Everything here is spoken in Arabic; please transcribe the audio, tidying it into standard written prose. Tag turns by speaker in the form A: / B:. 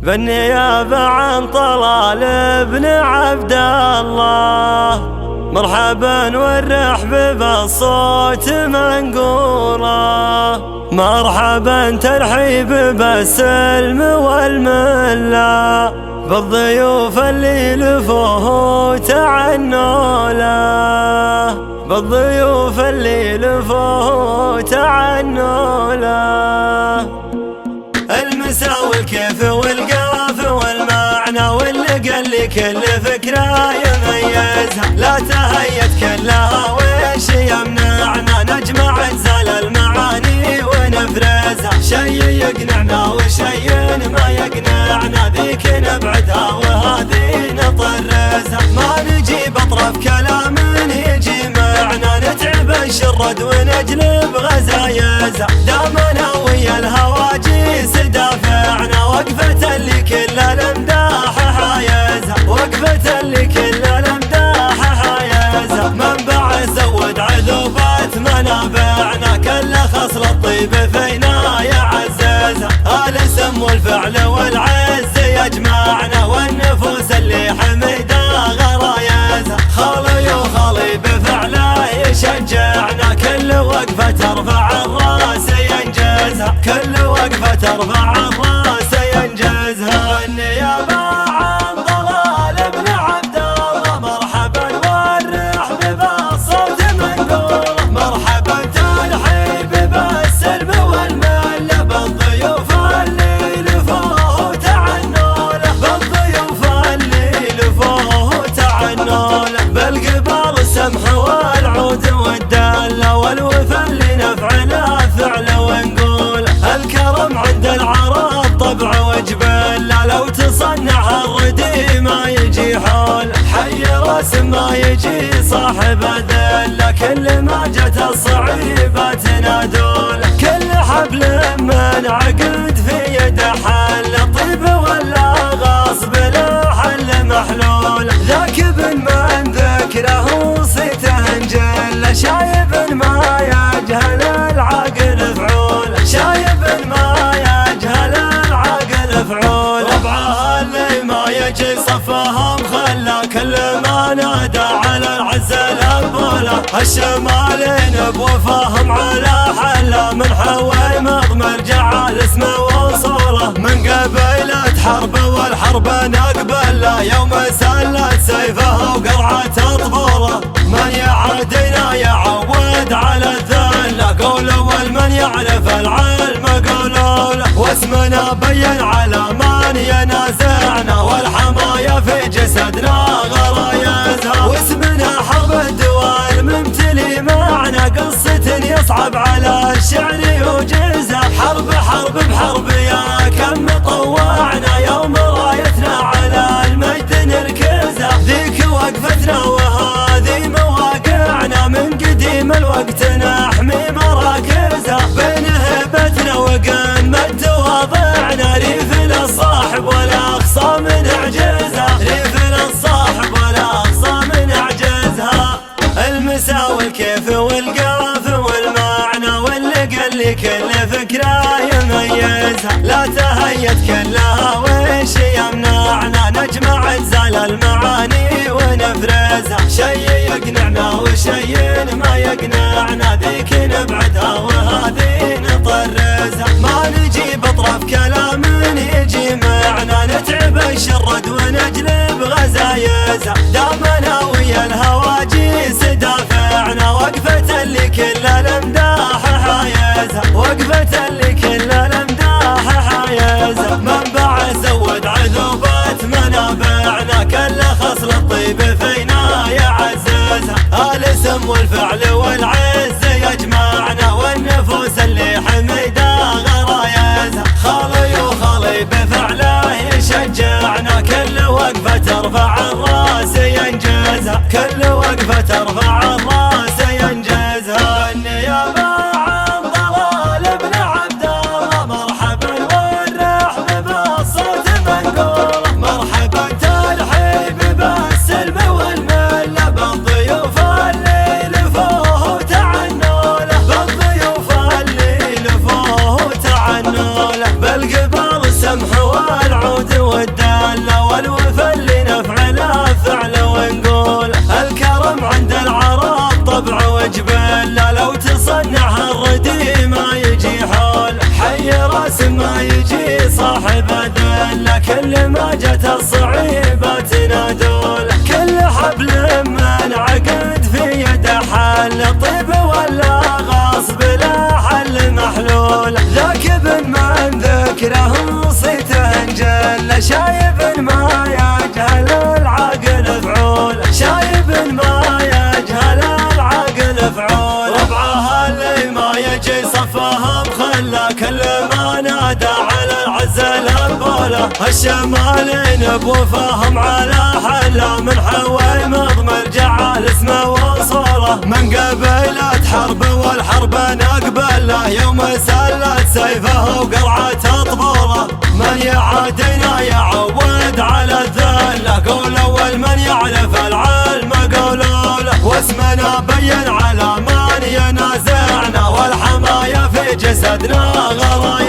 A: بالنيابة عن طلال بن عبد الله، مرحبا والرحب بالصوت منقوله، مرحبا ترحيب بالسلم والمله، بالضيوف اللي لفوه تعنوا له، بالضيوف اللي لفوه تعنوا له. المسا والكيف والقاف والمعنى واللي قال لي كل فكرة يميزها، لا تهيت كلها وش يمنعنا نجمع أجزال المعاني ونفرزها، شي يقنعنا وشي ما يقنعنا، ذيك نبعدها وهذه نطرزها، ما نجيب أطراف كلام يجي معنا، نتعب الشرد ونجلب غزايزها، دامنا ويا الهواجيس دافعنا، وقفة اللي كل الامداح حايزها، وقفة اللي كل الامداح حايزها، منبع زود عذوبات منابعنا، كل خصل الطيب فينا يعززها، الاسم والفعل والعز يجمعنا، والنفوس اللي حميده غرايزها، خالي وخالي بفعله يشجعنا، كل وقفة ترفع الراس ينجزها، كل وقفة ترفع الراس ينجزها. النيابة عن طلال بن عبد الله، مرحبا والرحب بالصوت منقوله، مرحبا ترحيب بالسلم والمله، بالضيوف اللي لفوه تعنوا له، بالضيوف اللي لفوه تعنوا له، بالقبال السمح والعود والداله، والوفا اللي نفعله فعل ونقول، الكرم عند العرب طبع وجبله، لو تصنع الردي ما يجي حول، حي راس ما يجي صاحب ذله، كل ما جت الصعيبه تنادول، كل حبل من عقد في يده حل، طيب ولا غاصب له حل محلول، ذاك ابن من ذكره صيته انجل، شايب ما يجهل العقل فعول، شايب ما يجهل العقل فعول، ربعها اللي ما يجي صفهم خلا، كل ما نادى على العز الابوله، الشمالين بوفاهم على حلا، من حوي مضمر جعل اسمه وصوله، من قبيلة حرب والحرب نقبل له، يوم سلت سيفه وقرعة طبوله، من يعادينا يعود على الذله، قوله والمن يعرف العلم قولوا له، واسمنا بين على من ينازعنا، والحماية في جسدنا غرايزها، واسمنا حرب الدوال ممتلي معنا، قصة يصعب على الشعر يوجزها، حرب حرب بحرب يا كم طوعنا، يوم رايتنا على المجد نركزها، ذيك وقفتنا وهذه مواقعنا، من قديم الوقت نحمي مراكزها، بين هبتنا وقمة تواضعنا، ريف للصاحب والاخصام نعجزها، ريف للصاحب والاخصام نعجزها. المسا والكيف والقاف والمعنى واللي قال لي كل فكرة يميزها، لا تهيت كلها وش يمنعنا نجمع أجزال المعاني ونفرزها، شي يقنعنا وشي ما يقنعنا، ذيك نبعدها وهذه نطرزها، ما نجيب أطراف كلام يجي معنا، نتعب الشرد ونجلب غزايزها، دامنا ويا الهواجيس دافعنا، وقفة اللي كل الامداح حايزها، وقفة اللي كل الامداح حايزها، منبع زود عذوبات منابعنا، كل خصل الطيب فينا يعززها، الاسم والفعل والعز يجمعنا، والنفوس اللي حميده غرايزها، خالي وخالي بفعله يشجعنا، كل وقفة ترفع الراس ينجزها، كل وقفة ترفع الراس ينجزها. النيابة عن طلال بن عبد الله، مرحبا والرحب بالصوت منقوله، مرحبا ترحيب بالسلم والمله، بالضيوف اللي لفوه تعنوا له، بالضيوف اللي لفوه تعنوا له، بالقبال السمح والعود الجود والدالة والوفا اللي نفعله فعل ونقول الكرم عند العرب طبع وجبله لو تصنع الردي ما يجي حول حي راس ما يجي صاحب ذله كل ما جت الصعيبات نادول كل حبل من عقد في يده حل طيب ولا غصب لا حل محلول ذاك ابن من ذكره صيته انجل شايب ما يجهل العقل فعول شايب ما يجهل العقل فعول ربعها اللي ما يجي صفهم خلى كل ما نادى على العزل البوله الشمالين بوفاهم على حلا من حوي مضمر جعل اسمه وصوله من قبيلة حرب والحرب نقبل له يوم سلت سيفه وقرعة طبوله من يعادينا يعود على الذله قول اول من يعرف العلم قولوا له واسمنا بين على من ينازعنا والحماية في جسدنا غرايب